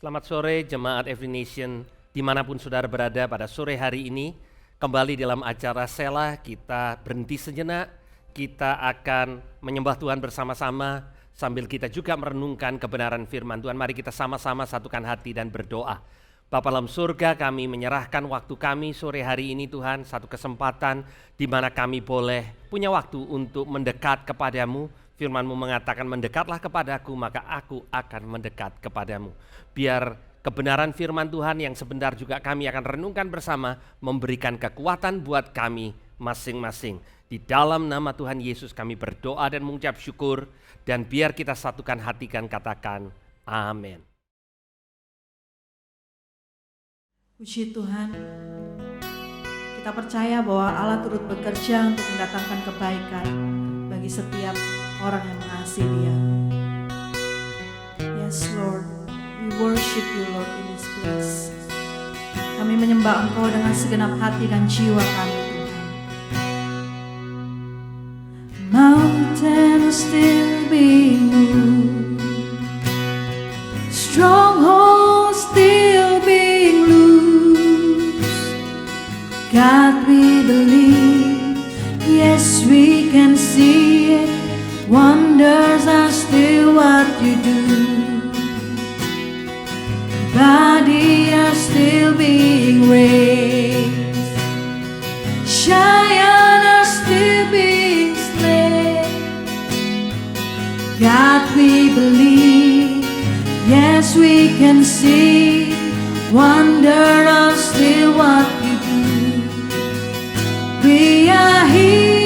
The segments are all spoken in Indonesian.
Selamat sore jemaat Every Nation dimanapun saudara berada pada sore hari ini. Kembali dalam acara Selah, kita berhenti sejenak, kita akan menyembah Tuhan bersama-sama sambil kita juga merenungkan kebenaran firman Tuhan. Mari kita sama-sama satukan hati dan berdoa. Bapa dalam surga, kami menyerahkan waktu kami sore hari ini Tuhan, satu kesempatan di mana kami boleh punya waktu untuk mendekat kepadamu. Firman-Mu mengatakan, mendekatlah kepadaku, maka aku akan mendekat kepadamu. Biar kebenaran firman Tuhan yang sebentar juga kami akan renungkan bersama, memberikan kekuatan buat kami masing-masing. Di dalam nama Tuhan Yesus kami berdoa dan mengucap syukur, dan biar kita satukan hati dan katakan, amin. Puji Tuhan, kita percaya bahwa Allah turut bekerja untuk mendatangkan kebaikan bagi setiap orang yang mengasihi Dia. Yes Lord, we worship you Lord in this place. Kami menyembah Engkau dengan segenap hati dan jiwa kami Tuhan. Mountains still being moved, strongholds still being loosed. God we believe, yes we can see it. Wonders are still what you do. Bodies are still being raised. Giants are still being slain. God we believe, yes we can see. Wonders are still what you do. We are here.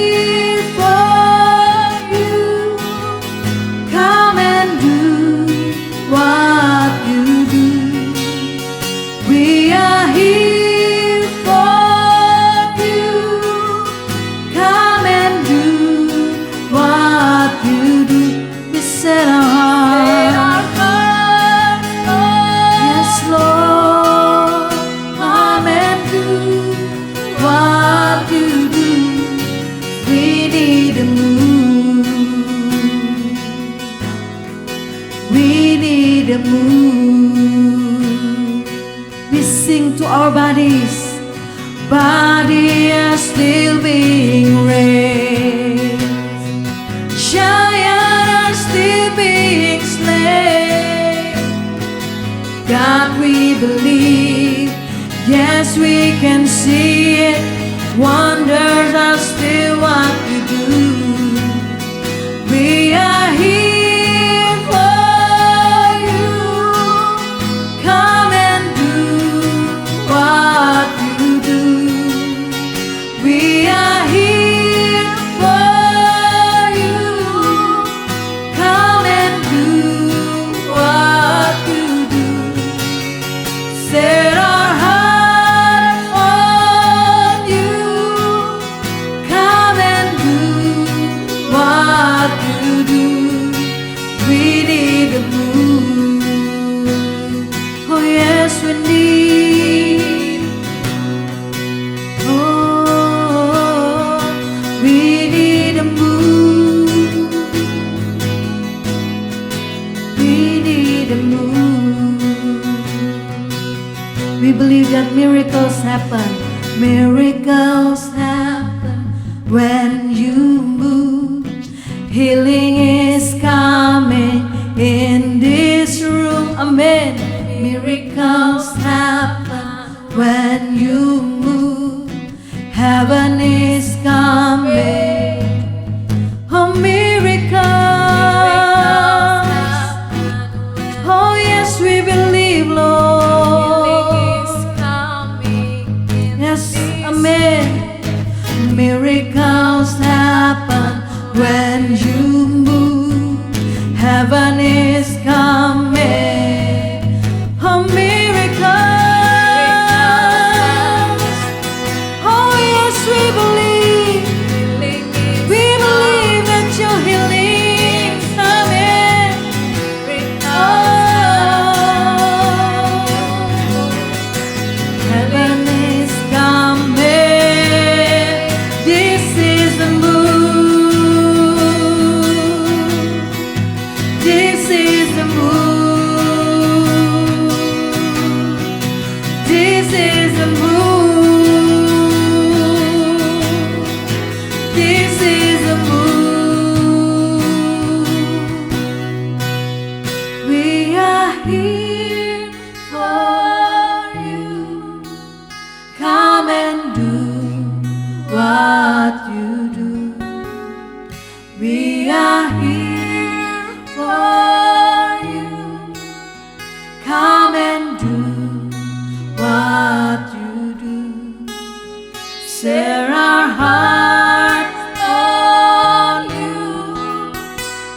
Our bodies are still being raised. Giants are still being slain. God we believe, yes we can see it. Wonders are still what you do. We are here. Miracles happen, miracles happen when you move. Healing is coming in this room, amen. Miracles happen when you move. Heaven is coming. Oh, miracles. Oh, yes, we believe, Lord. Miracles happen when you move. Heaven is coming. Oh, miracles. Oh, yes, we believe. and do what you do. Set our hearts on you.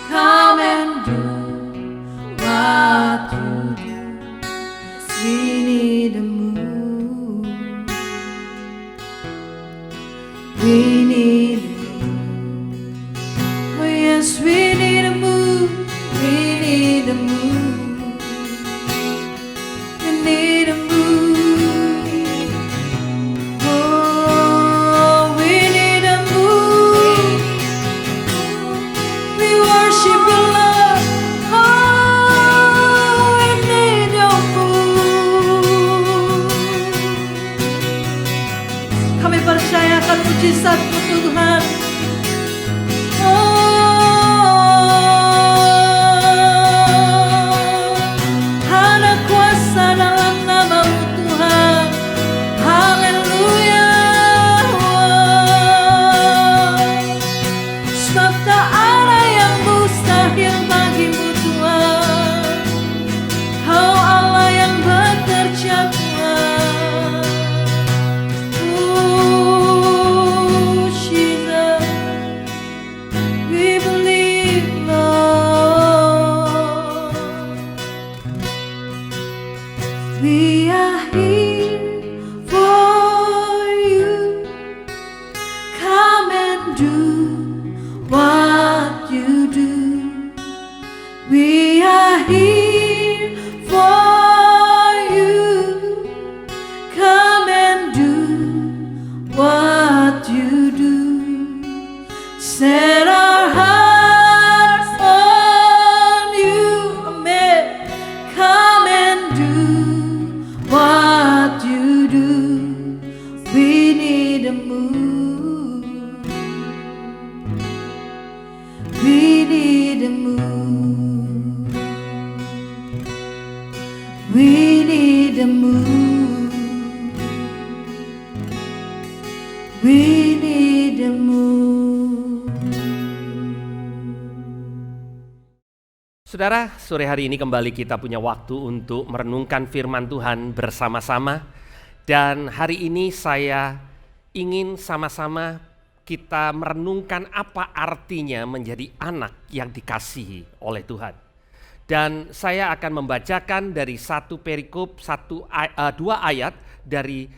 Come and do what you do. We need a move. We need a move. Oh yes, we need a move. We need a move. We need a move. Oh, we need a move. We worship you, Lord. Oh, we need your move. Kami percayakan mujizat-Mu, Tuhan. Ada kuasa dalam nama-Mu, Tuhan. Haleluya. Sebab tak ada yang mustahil bagi-Mu, Tuhan. Kau Allah yang bekerja, Tuhan. Oh, Jesus, we believe, Lord. We are here for you. Come and do what you do. We are here for you. Come and do what you do. Set our hearts on you. Amen. Come and do what you do. We need a move. We need a move. We need a move. We need a move. Saudara, sore hari ini kembali kita punya waktu untuk merenungkan firman Tuhan bersama-sama. Dan hari ini saya ingin sama-sama kita merenungkan apa artinya menjadi anak yang dikasihi oleh Tuhan. Dan saya akan membacakan dari satu perikop, dua ayat dari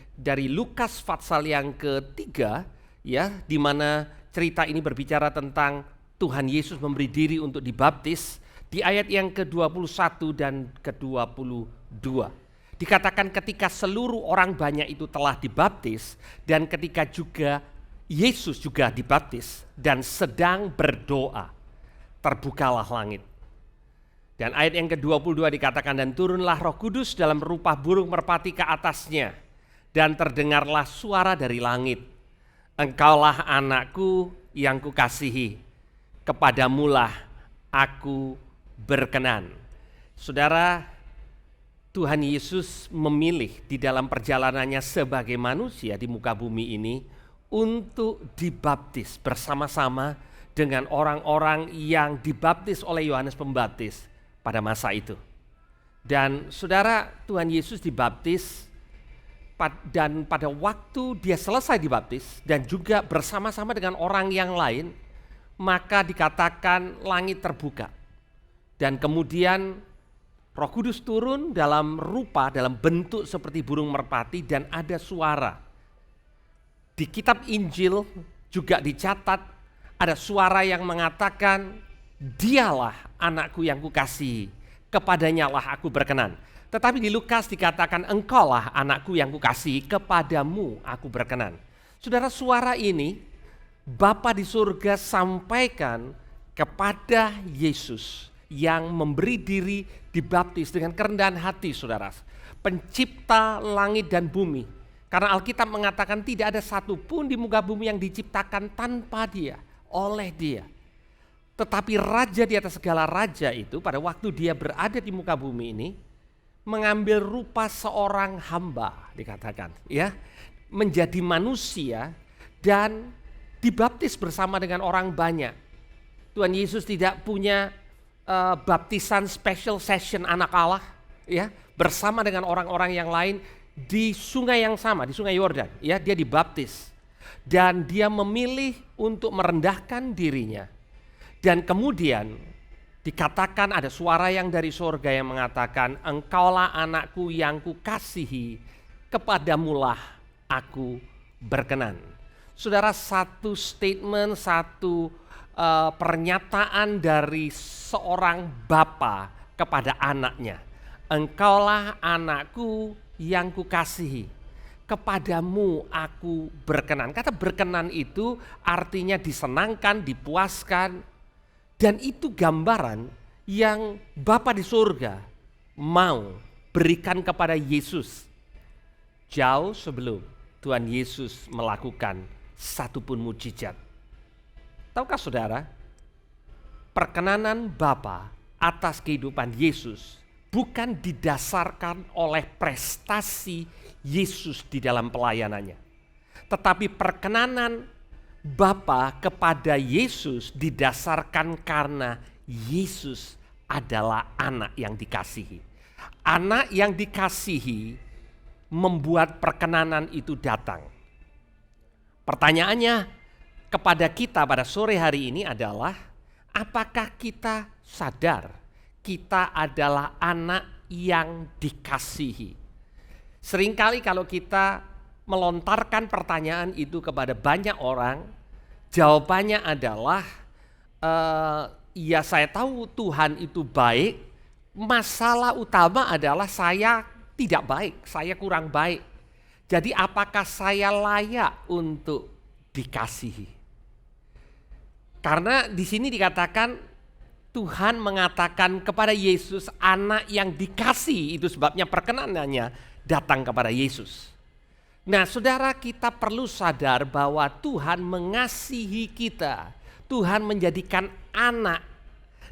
Lukas pasal yang ketiga, ya, di mana cerita ini berbicara tentang Tuhan Yesus memberi diri untuk dibaptis. Di ayat yang ke-21 dan ke-22 dikatakan ketika seluruh orang banyak itu telah dibaptis dan ketika juga Yesus juga dibaptis dan sedang berdoa, terbukalah langit. Dan ayat yang ke-22 dikatakan, dan turunlah Roh Kudus dalam rupa burung merpati ke atasnya, dan terdengarlah suara dari langit, engkaulah anakku yang kukasihi, kepadamulah aku berkenan. Saudara, Tuhan Yesus memilih di dalam perjalanannya sebagai manusia di muka bumi ini untuk dibaptis bersama-sama dengan orang-orang yang dibaptis oleh Yohanes Pembaptis pada masa itu. Dan saudara, Tuhan Yesus dibaptis dan pada waktu dia selesai dibaptis dan juga bersama-sama dengan orang yang lain, maka dikatakan langit terbuka. Dan kemudian Roh Kudus turun dalam bentuk seperti burung merpati dan ada suara. Di kitab Injil juga dicatat ada suara yang mengatakan, dialah anakku yang kukasihi, kepadanya lah aku berkenan. Tetapi di Lukas dikatakan, engkaulah anakku yang kukasihi, kepadamu aku berkenan. Saudara, suara ini Bapa di surga sampaikan kepada Yesus yang memberi diri dibaptis dengan kerendahan hati, saudara, pencipta langit dan bumi. Karena Alkitab mengatakan tidak ada satupun di muka bumi yang diciptakan tanpa dia, oleh dia. Tetapi raja di atas segala raja itu pada waktu dia berada di muka bumi ini mengambil rupa seorang hamba, dikatakan, ya, menjadi manusia dan dibaptis bersama dengan orang banyak. Tuhan Yesus tidak punya baptisan special session anak Allah, ya, bersama dengan orang-orang yang lain di sungai yang sama, di sungai Yordan. Ya, dia dibaptis dan dia memilih untuk merendahkan dirinya. Dan kemudian dikatakan ada suara yang dari surga yang mengatakan, engkaulah anakku yang kukasihi, kepadamulah aku berkenan. Saudara, satu statement, satu pernyataan dari seorang bapa kepada anaknya. Engkaulah anakku yang kukasihi, kepadamu aku berkenan. Kata berkenan itu artinya disenangkan, dipuaskan. Dan itu gambaran yang Bapa di surga mau berikan kepada Yesus jauh sebelum Tuhan Yesus melakukan satupun mujizat. Tahukah saudara, perkenanan Bapa atas kehidupan Yesus bukan didasarkan oleh prestasi Yesus di dalam pelayanannya. Tetapi perkenanan Bapa kepada Yesus didasarkan karena Yesus adalah anak yang dikasihi. Anak yang dikasihi membuat perkenanan itu datang. Pertanyaannya kepada kita pada sore hari ini adalah, apakah kita sadar kita adalah anak yang dikasihi? Seringkali kalau kita melontarkan pertanyaan itu kepada banyak orang, jawabannya adalah, ya saya tahu Tuhan itu baik, masalah utama adalah saya tidak baik, saya kurang baik. Jadi apakah saya layak untuk dikasihi? Karena di sini dikatakan Tuhan mengatakan kepada Yesus, anak yang dikasihi, itu sebabnya perkenanannya datang kepada Yesus. Nah, saudara, kita perlu sadar bahwa Tuhan mengasihi kita. Tuhan menjadikan anak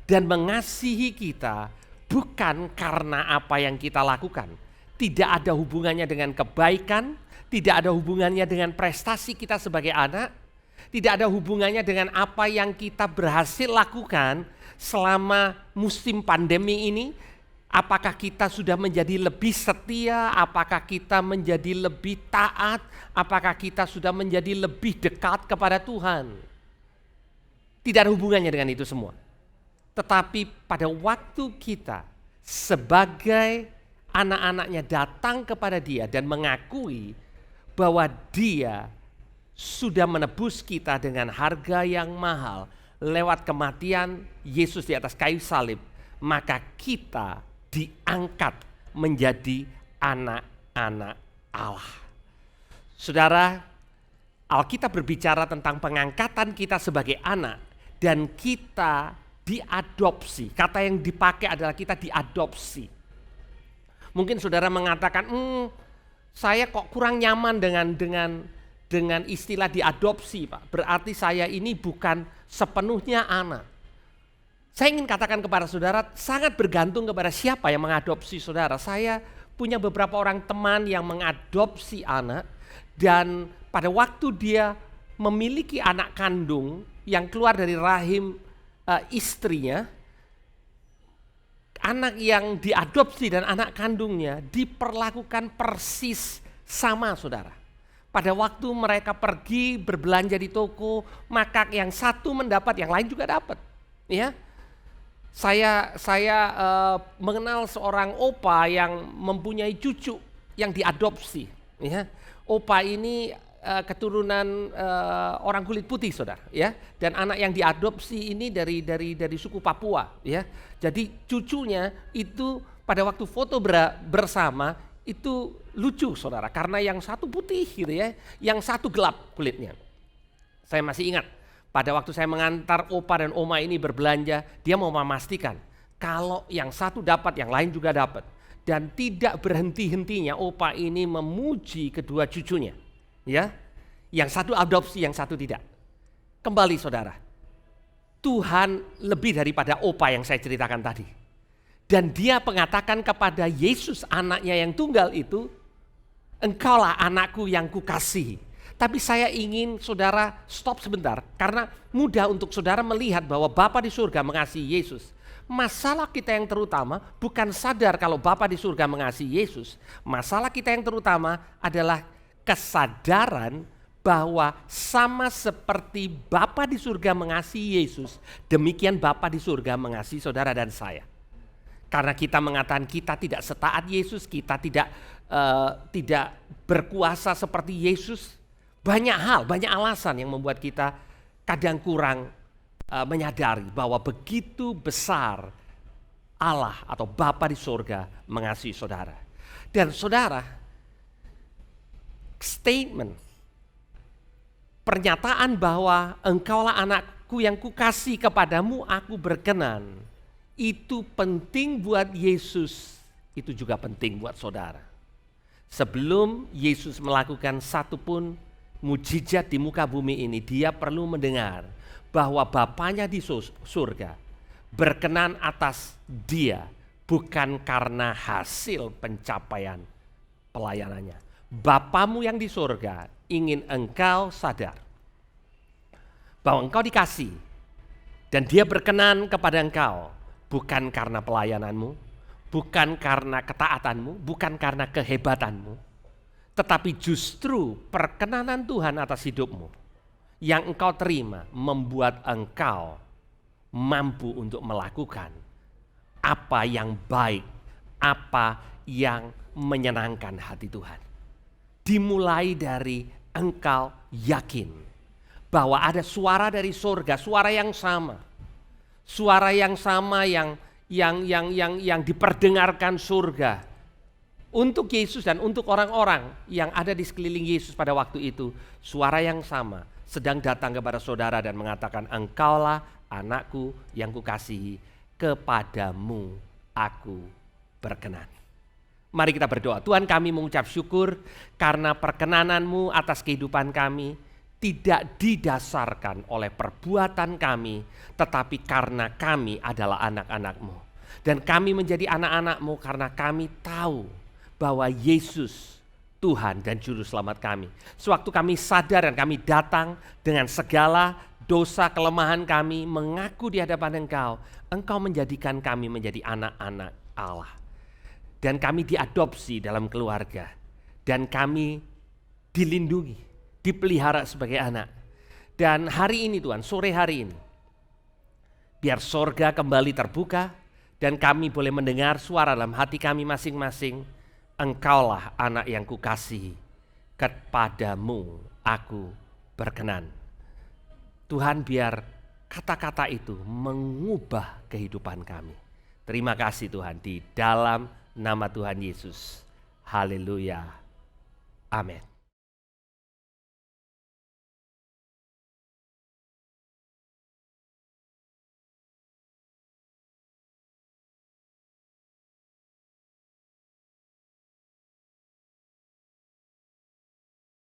dan mengasihi kita bukan karena apa yang kita lakukan. Tidak ada hubungannya dengan kebaikan, tidak ada hubungannya dengan prestasi kita sebagai anak, tidak ada hubungannya dengan apa yang kita berhasil lakukan selama musim pandemi ini. Apakah kita sudah menjadi lebih setia? Apakah kita menjadi lebih taat? Apakah kita sudah menjadi lebih dekat kepada Tuhan? Tidak ada hubungannya dengan itu semua. Tetapi pada waktu kita sebagai anak-anaknya datang kepada Dia dan mengakui bahwa Dia sudah menebus kita dengan harga yang mahal lewat kematian Yesus di atas kayu salib, maka kita diangkat menjadi anak-anak Allah. Saudara, Alkitab berbicara tentang pengangkatan kita sebagai anak dan kita diadopsi. Kata yang dipakai adalah kita diadopsi. Mungkin saudara mengatakan, saya kok kurang nyaman dengan istilah diadopsi, Pak. Berarti saya ini bukan sepenuhnya anak. Saya ingin katakan kepada saudara, sangat bergantung kepada siapa yang mengadopsi saudara. Saya punya beberapa orang teman yang mengadopsi anak, dan pada waktu dia memiliki anak kandung yang keluar dari rahim istrinya, anak yang diadopsi dan anak kandungnya diperlakukan persis sama, saudara. Pada waktu mereka pergi berbelanja di toko, maka yang satu mendapat, yang lain juga dapat. Ya, saya mengenal seorang opa yang mempunyai cucu yang diadopsi. Ya, opa ini keturunan orang kulit putih, saudara. Ya, dan anak yang diadopsi ini dari suku Papua. Ya, jadi cucunya itu pada waktu foto bersama itu lucu, saudara, karena yang satu putih gitu ya, yang satu gelap kulitnya. Saya masih ingat pada waktu saya mengantar opa dan oma ini berbelanja, dia mau memastikan kalau yang satu dapat, yang lain juga dapat. Dan tidak berhenti-hentinya opa ini memuji kedua cucunya. Ya, yang satu adopsi, yang satu tidak. Kembali, saudara, Tuhan lebih daripada opa yang saya ceritakan tadi. Dan dia mengatakan kepada Yesus, anaknya yang tunggal itu, engkaulah anakku yang kukasihi. Tapi saya ingin saudara stop sebentar, karena mudah untuk saudara melihat bahwa Bapa di surga mengasihi Yesus. masalah kita yang terutama bukan sadar kalau Bapa di surga mengasihi Yesus. Masalah kita yang terutama adalah kesadaran bahwa sama seperti Bapa di surga mengasihi Yesus, demikian Bapa di surga mengasihi saudara dan saya. Karena kita mengatakan kita tidak setaat Yesus, kita tidak berkuasa seperti Yesus. Banyak hal, banyak alasan yang membuat kita kadang kurang menyadari bahwa begitu besar Allah atau Bapa di surga mengasihi saudara. Dan saudara, statement, pernyataan bahwa engkaulah anakku yang kukasih, kepadamu aku berkenan, itu penting buat Yesus, itu juga penting buat saudara. Sebelum Yesus melakukan satu pun mujizat di muka bumi ini, dia perlu mendengar bahwa Bapanya di surga berkenan atas dia, bukan karena hasil pencapaian pelayanannya. Bapamu yang di surga ingin engkau sadar bahwa engkau dikasih dan dia berkenan kepada engkau, bukan karena pelayananmu, bukan karena ketaatanmu, bukan karena kehebatanmu, tetapi justru perkenanan Tuhan atas hidupmu yang engkau terima membuat engkau mampu untuk melakukan apa yang baik, apa yang menyenangkan hati Tuhan. Dimulai dari engkau yakin bahwa ada suara dari surga, suara yang sama. Suara yang sama yang diperdengarkan surga untuk Yesus dan untuk orang-orang yang ada di sekeliling Yesus pada waktu itu. Suara yang sama sedang datang kepada saudara dan mengatakan, engkaulah anakku yang kukasihi, kepadamu aku berkenan. Mari kita berdoa. Tuhan, kami mengucap syukur karena perkenananmu atas kehidupan kami tidak didasarkan oleh perbuatan kami, tetapi karena kami adalah anak-anak-mu. Dan kami menjadi anak-anak-mu karena kami tahu bahwa Yesus Tuhan dan Juru Selamat kami. Sewaktu kami sadar dan kami datang dengan segala dosa kelemahan kami, mengaku di hadapan Engkau, Engkau menjadikan kami menjadi anak-anak Allah. Dan kami diadopsi dalam keluarga. Dan kami dilindungi, dipelihara sebagai anak. Dan hari ini Tuhan, sore hari ini, biar sorga kembali terbuka dan kami boleh mendengar suara dalam hati kami masing-masing. Engkaulah anak yang kukasihi, kepadamu aku berkenan. Tuhan, biar kata-kata itu mengubah kehidupan kami. Terima kasih Tuhan, di dalam nama Tuhan Yesus. Haleluya. Amin.